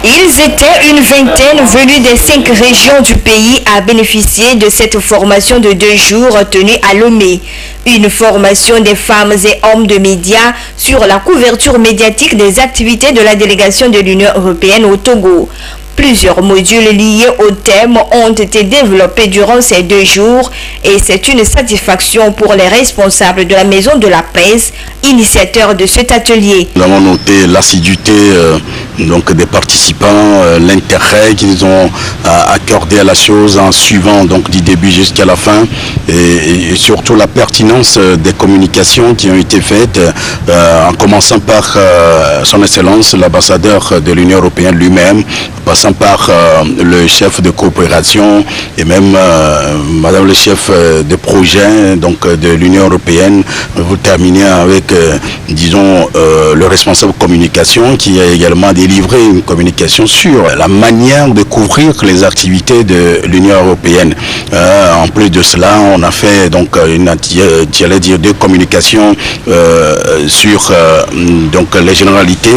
Ils étaient une vingtaine venus des 5 régions du pays à bénéficier de cette formation de 2 jours tenue à Lomé. Une formation des femmes et hommes de médias sur la couverture médiatique des activités de la délégation de l'Union européenne au Togo. Plusieurs modules liés au thème ont été développés durant ces 2 jours et c'est une satisfaction pour les responsables de la Maison de la Presse, initiateurs de cet atelier. Nous avons noté l'assiduité des participants, l'intérêt qu'ils ont accordé à la chose en suivant du début jusqu'à la fin et surtout la pertinence des communications qui ont été faites en commençant par son Excellence l'ambassadeur de l'Union européenne lui-même, passant par le chef de coopération et même madame le chef de projet de l'Union européenne. Vous terminez avec le responsable communication qui a également délivré une communication sur la manière de couvrir les activités de l'Union européenne. En plus de cela, on a fait deux communications sur les généralités,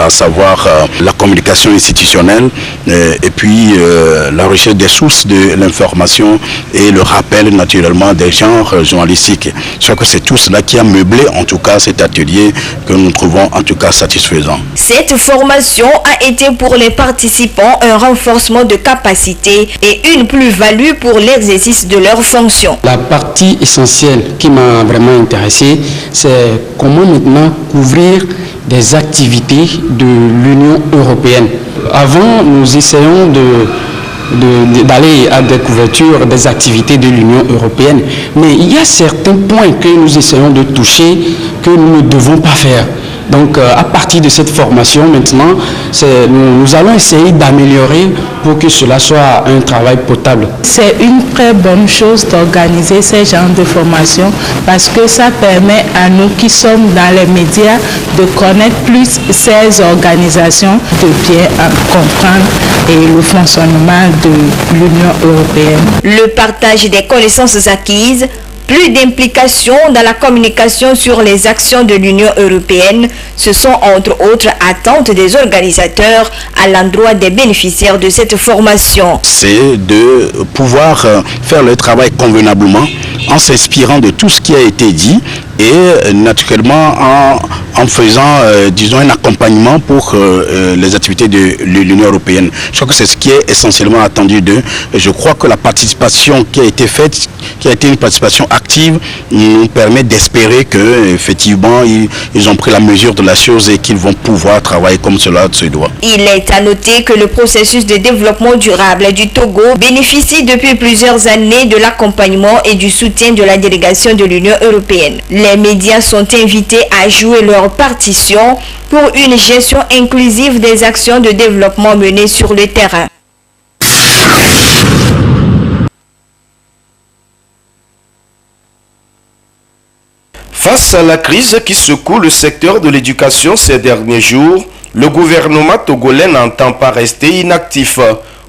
à savoir la communication institutionnelle et puis la recherche des sources de l'information et le rappel naturellement des genres journalistiques. Je crois que c'est tout cela qui a meublé en tout cas cet atelier que nous trouvons en tout cas satisfaisant. Cette formation a été pour les participants un renforcement de capacité et une plus-value pour l'exercice de leurs fonctions. La partie essentielle qui m'a vraiment intéressé, c'est comment maintenant couvrir des activités de l'Union européenne. Avant, nous essayons d'aller à des couvertures des activités de l'Union européenne, mais il y a certains points que nous essayons de toucher que nous ne devons pas faire. Donc à partir de cette formation maintenant, nous allons essayer d'améliorer pour que cela soit un travail potable. C'est une très bonne chose d'organiser ces genres de formation parce que ça permet à nous qui sommes dans les médias de connaître plus ces organisations, de bien comprendre le fonctionnement de l'Union européenne. Le partage des connaissances acquises, plus d'implication dans la communication sur les actions de l'Union européenne, ce sont entre autres attentes des organisateurs à l'endroit des bénéficiaires de cette formation. C'est de pouvoir faire le travail convenablement en s'inspirant de tout ce qui a été dit et naturellement en faisant, un accompagnement pour les activités de l'Union européenne. Je crois que c'est ce qui est essentiellement attendu d'eux. Je crois que la participation qui a été faite, qui a été une participation active, nous permet d'espérer qu'effectivement, ils ont pris la mesure de la chose et qu'ils vont pouvoir travailler comme cela se doit. Il est à noter que le processus de développement durable du Togo bénéficie depuis plusieurs années de l'accompagnement et du soutien de la délégation de l'Union européenne. Les médias sont invités à jouer leur partition pour une gestion inclusive des actions de développement menées sur le terrain. Face à la crise qui secoue le secteur de l'éducation ces derniers jours, le gouvernement togolais n'entend pas rester inactif.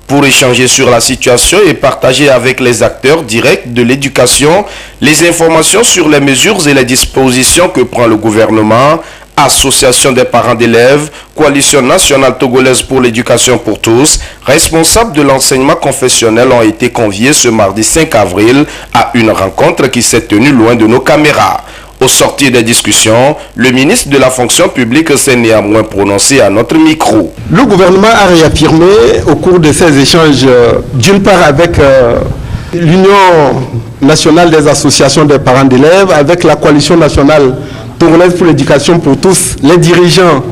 Pour échanger sur la situation et partager avec les acteurs directs de l'éducation les informations sur les mesures et les dispositions que prend le gouvernement, Association des parents d'élèves, Coalition nationale togolaise pour l'éducation pour tous, responsables de l'enseignement confessionnel ont été conviés ce mardi 5 avril à une rencontre qui s'est tenue loin de nos caméras. Au sortir des discussions, le ministre de la fonction publique s'est néanmoins prononcé à notre micro. Le gouvernement a réaffirmé au cours de ces échanges, d'une part avec l'Union nationale des associations des parents d'élèves, avec la Coalition nationale togolaise pour l'éducation pour tous, les dirigeants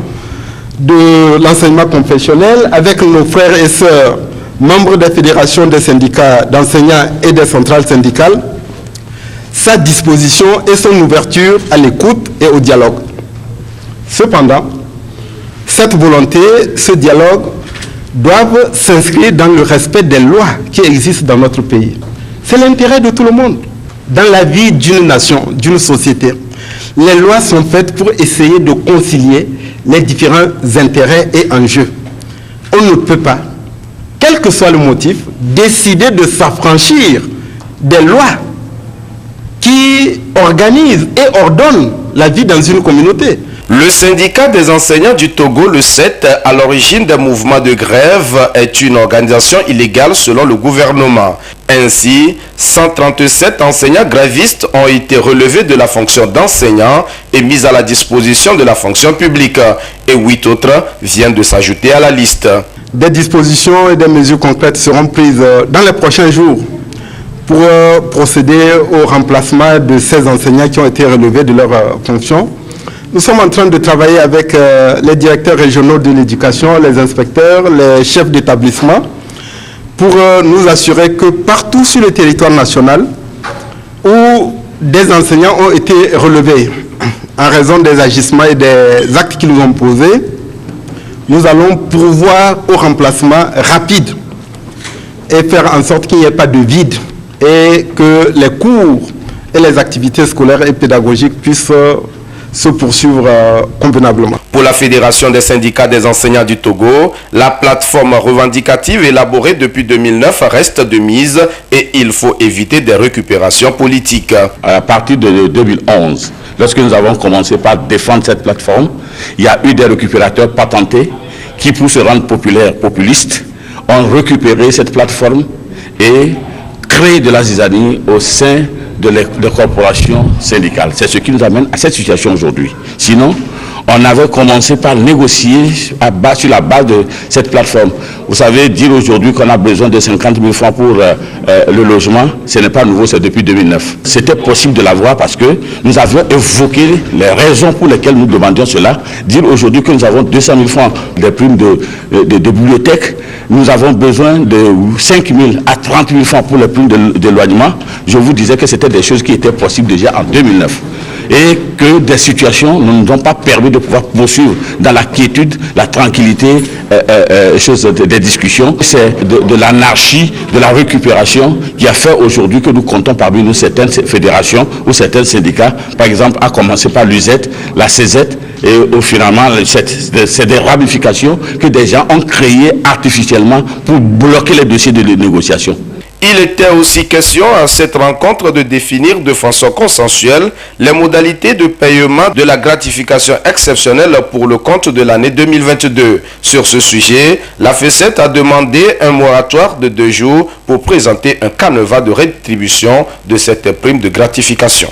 de l'enseignement confessionnel, avec nos frères et sœurs, membres des fédérations des syndicats d'enseignants et des centrales syndicales, sa disposition et son ouverture à l'écoute et au dialogue. Cependant, cette volonté, ce dialogue, doivent s'inscrire dans le respect des lois qui existent dans notre pays. C'est l'intérêt de tout le monde. Dans la vie d'une nation, d'une société, les lois sont faites pour essayer de concilier les différents intérêts et enjeux. On ne peut pas quel que soit le motif, décider de s'affranchir des lois qui organisent et ordonnent la vie dans une communauté. Le syndicat des enseignants du Togo, le 7, à l'origine d'un mouvement de grève, est une organisation illégale selon le gouvernement. Ainsi, 137 enseignants grévistes ont été relevés de la fonction d'enseignant et mis à la disposition de la fonction publique. Et 8 autres viennent de s'ajouter à la liste. Des dispositions et des mesures concrètes seront prises dans les prochains jours pour procéder au remplacement de ces enseignants qui ont été relevés de leurs fonctions. Nous sommes en train de travailler avec les directeurs régionaux de l'éducation, les inspecteurs, les chefs d'établissement pour nous assurer que partout sur le territoire national où des enseignants ont été relevés en raison des agissements et des actes qu'ils nous ont posés, nous allons pourvoir au remplacement rapide et faire en sorte qu'il n'y ait pas de vide et que les cours et les activités scolaires et pédagogiques puissent se poursuivre convenablement. Pour la Fédération des syndicats des enseignants du Togo, la plateforme revendicative élaborée depuis 2009 reste de mise et il faut éviter des récupérations politiques. À partir de 2011, lorsque nous avons commencé par défendre cette plateforme, il y a eu des récupérateurs patentés qui, pour se rendre populaires, populistes, ont récupéré cette plateforme et créé de la zizanie au sein de corporations syndicales. C'est ce qui nous amène à cette situation aujourd'hui. Sinon, on avait commencé par négocier sur la base de cette plateforme. Vous savez, dire aujourd'hui qu'on a besoin de 50 000 francs pour le logement, ce n'est pas nouveau, c'est depuis 2009. C'était possible de l'avoir parce que nous avions évoqué les raisons pour lesquelles nous demandions cela. Dire aujourd'hui que nous avons 200 000 francs des primes de bibliothèque, nous avons besoin de 5 000 à 30 000 francs pour les primes d'éloignement. Je vous disais que c'était des choses qui étaient possibles déjà en 2009. Et que des situations ne nous ont pas permis de pouvoir poursuivre dans la quiétude, la tranquillité, des discussions. C'est de l'anarchie, de la récupération qui a fait aujourd'hui que nous comptons parmi nous certaines fédérations ou certains syndicats, par exemple à commencer par l'UZ, la CZ, et finalement c'est des ramifications que des gens ont créées artificiellement pour bloquer les dossiers de négociation. Il était aussi question à cette rencontre de définir de façon consensuelle les modalités de paiement de la gratification exceptionnelle pour le compte de l'année 2022. Sur ce sujet, la FESET a demandé un moratoire de 2 jours pour présenter un canevas de rétribution de cette prime de gratification.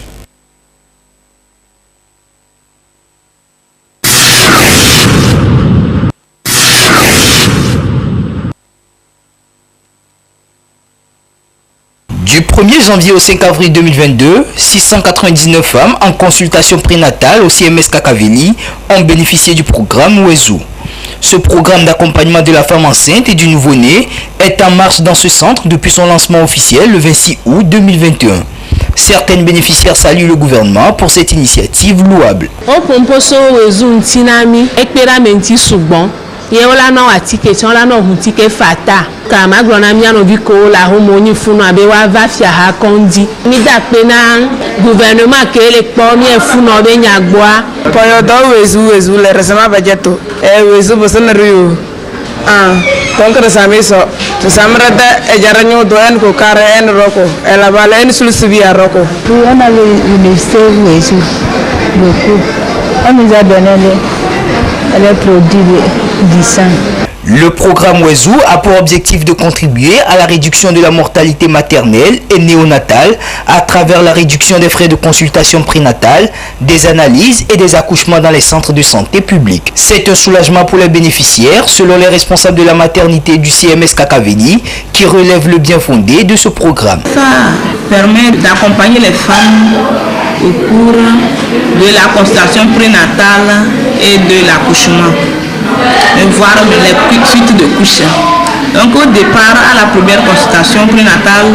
Du 1er janvier au 5 avril 2022, 699 femmes en consultation prénatale au CMS Kakaveli ont bénéficié du programme Wezu. Ce programme d'accompagnement de la femme enceinte et du nouveau-né est en marche dans ce centre depuis son lancement officiel le 26 août 2021. Certaines bénéficiaires saluent le gouvernement pour cette initiative louable. Yeola no atike chola no hutike fata kama grona miano biko la homoni funu abewa va fia ha kondi mi da pe na gouvernement ke le pomi e funu be nyagboa poyo do wezu le resema budgeto wezu bosana riyo donc resame so to samrata e jaranyo do en ko kare en roko e la bala en sulsubi a roko on a l'université wezu beaucoup on nous a donné les produits d'Issan. Le programme Wezu a pour objectif de contribuer à la réduction de la mortalité maternelle et néonatale à travers la réduction des frais de consultation prénatale, des analyses et des accouchements dans les centres de santé publics. C'est un soulagement pour les bénéficiaires, selon les responsables de la maternité du CMS Kakaveli, qui relèvent le bien fondé de ce programme. Ça permet d'accompagner les femmes au cours de la consultation prénatale et de l'accouchement, voire les suites de couches. Donc au départ, à la première consultation prénatale,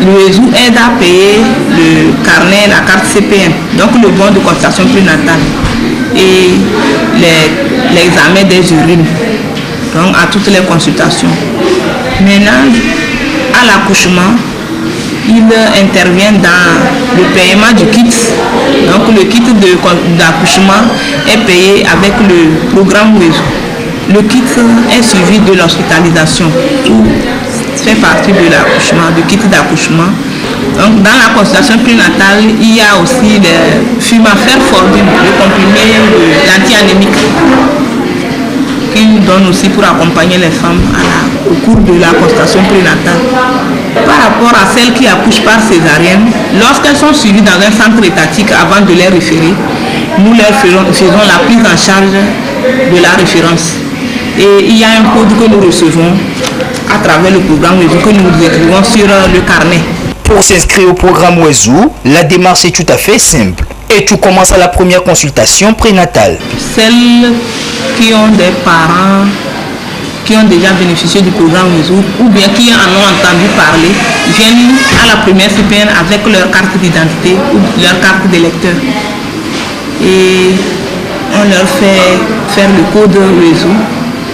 le Wezu aide à payer le carnet, la carte CPM, donc le bon de consultation prénatale et l'examen des urines, donc à toutes les consultations. Maintenant, à l'accouchement, il intervient dans le paiement du kit. Donc le kit d'accouchement est payé avec le programme Wezu. Le kit est suivi de l'hospitalisation. Tout fait partie de l'accouchement, du kit d'accouchement. Donc, dans la consultation prénatale, il y a aussi le Fumafère-Fordine, le comprimé l'anti-anémique, qui nous donne aussi pour accompagner les femmes au cours de la consultation prénatale. Par rapport à celles qui accouchent par césarienne, lorsqu'elles sont suivies dans un centre étatique avant de les référer, nous leur faisons la prise en charge de la référence. Et il y a un code que nous recevons à travers le programme WESU que nous écrivons sur le carnet. Pour s'inscrire au programme WESU, la démarche est tout à fait simple. Et tout commence à la première consultation prénatale. Celles qui ont des parents qui ont déjà bénéficié du programme WESU ou bien qui en ont entendu parler, viennent à la première CPN avec leur carte d'identité ou leur carte d'électeur. Et on leur fait faire le code WESU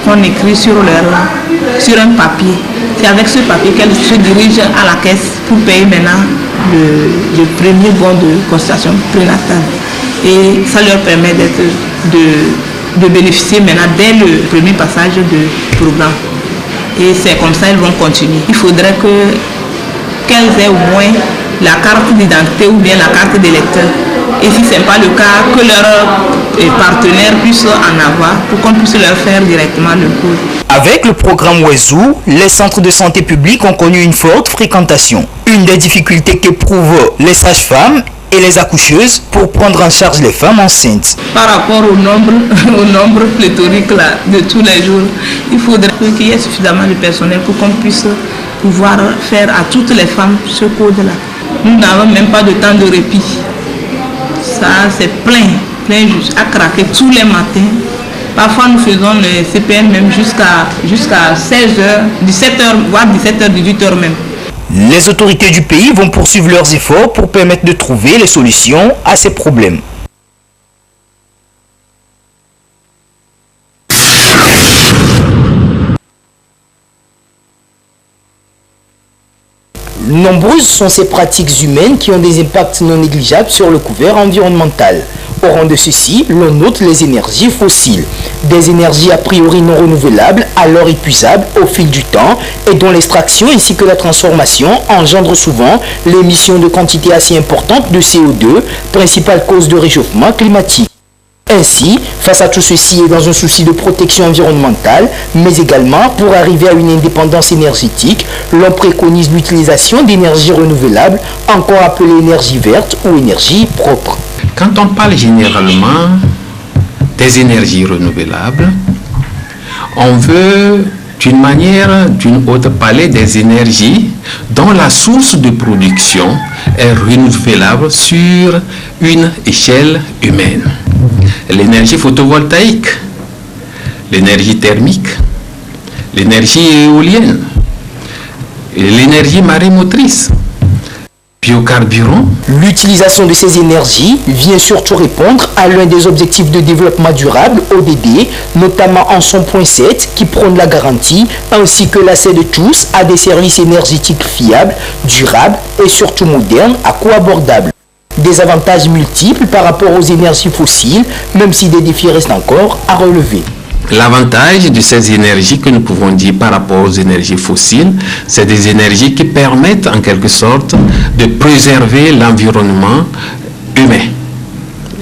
qu'on écrit sur un papier. C'est avec ce papier qu'elles se dirigent à la caisse pour payer maintenant le premier bon de consultation prénatale. Et ça leur permet de bénéficier maintenant dès le premier passage du programme. Et c'est comme ça qu'elles vont continuer. Il faudrait qu'elles aient au moins la carte d'identité ou bien la carte d'électeur. Et si ce n'est pas le cas, que leurs partenaires puissent en avoir pour qu'on puisse leur faire directement le cours. Avec le programme WESU, les centres de santé publics ont connu une forte fréquentation. Une des difficultés qu'éprouvent les sages-femmes et les accoucheuses pour prendre en charge les femmes enceintes. Par rapport au nombre pléthorique là, de tous les jours, il faudrait qu'il y ait suffisamment de personnel pour qu'on puisse pouvoir faire à toutes les femmes ce code-là. Nous n'avons même pas de temps de répit. Ça, c'est plein à craquer tous les matins. Parfois, nous faisons le CPN même jusqu'à 16h, 17h, voire 17h, 18h même. Les autorités du pays vont poursuivre leurs efforts pour permettre de trouver les solutions à ces problèmes. Nombreuses sont ces pratiques humaines qui ont des impacts non négligeables sur le couvert environnemental. Au rang de ceci, l'on note les énergies fossiles. Des énergies a priori non renouvelables, alors épuisables au fil du temps et dont l'extraction ainsi que la transformation engendrent souvent l'émission de quantités assez importantes de CO2, principale cause de réchauffement climatique. Ainsi, face à tout ceci et dans un souci de protection environnementale, mais également pour arriver à une indépendance énergétique, l'on préconise l'utilisation d'énergies renouvelables, encore appelées énergie verte ou énergie propre. Quand on parle généralement des énergies renouvelables, on veut d'une manière ou d'une autre parler des énergies dont la source de production est renouvelable sur une échelle humaine. L'énergie photovoltaïque, l'énergie thermique, l'énergie éolienne, l'énergie marémotrice, biocarburants. L'utilisation de ces énergies vient surtout répondre à l'un des objectifs de développement durable, ODD, notamment en son point 7 qui prône la garantie ainsi que l'accès de tous à des services énergétiques fiables, durables et surtout modernes à coût abordable. Des avantages multiples par rapport aux énergies fossiles, même si des défis restent encore à relever. L'avantage de ces énergies que nous pouvons dire par rapport aux énergies fossiles, c'est des énergies qui permettent en quelque sorte de préserver l'environnement humain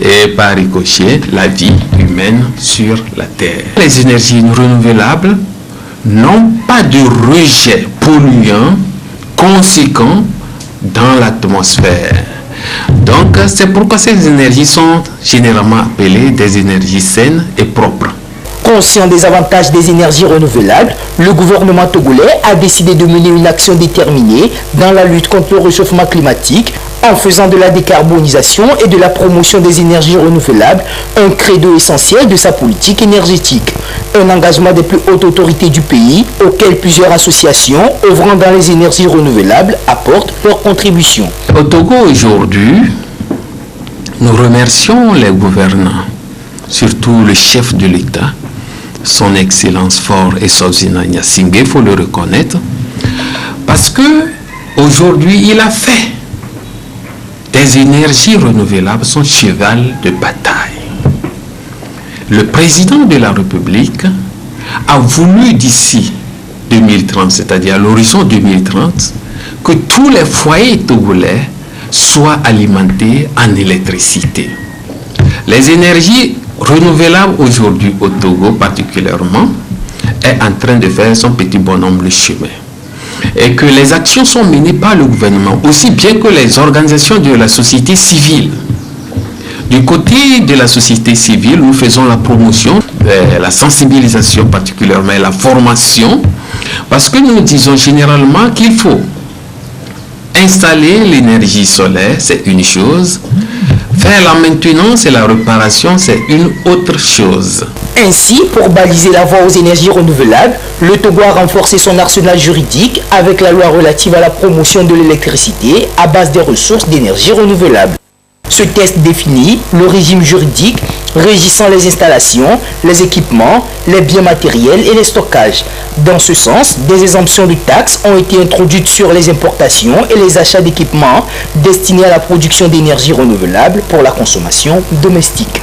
et par ricochet la vie humaine sur la Terre. Les énergies renouvelables n'ont pas de rejet polluant conséquent dans l'atmosphère. Donc c'est pourquoi ces énergies sont généralement appelées des énergies saines et propres. Conscient des avantages des énergies renouvelables, le gouvernement togolais a décidé de mener une action déterminée dans la lutte contre le réchauffement climatique en faisant de la décarbonisation et de la promotion des énergies renouvelables un credo essentiel de sa politique énergétique. Un engagement des plus hautes autorités du pays auquel plusieurs associations œuvrant dans les énergies renouvelables apportent leur contribution. Au Togo aujourd'hui, nous remercions les gouvernants, surtout le chef de l'État, son Excellence Faure Essoufsina Gnassingbé, il faut le reconnaître, parce que aujourd'hui il a fait des énergies renouvelables son cheval de bataille. Le président de la République a voulu d'ici 2030, c'est-à-dire à l'horizon 2030, que tous les foyers togolais soient alimentés en électricité. Les énergies renouvelables aujourd'hui au Togo particulièrement est en train de faire son petit bonhomme le chemin. Et que les actions sont menées par le gouvernement, aussi bien que les organisations de la société civile. Du côté de la société civile, nous faisons la promotion, la sensibilisation particulièrement, la formation, parce que nous disons généralement qu'il faut installer l'énergie solaire, c'est une chose. Faire la maintenance et la réparation, c'est une autre chose. Ainsi, pour baliser la voie aux énergies renouvelables, le Togo a renforcé son arsenal juridique avec la loi relative à la promotion de l'électricité à base des ressources d'énergie renouvelable. Ce texte définit le régime juridique régissant les installations, les équipements, les biens matériels et les stockages. Dans ce sens, des exemptions de taxes ont été introduites sur les importations et les achats d'équipements destinés à la production d'énergie renouvelable pour la consommation domestique.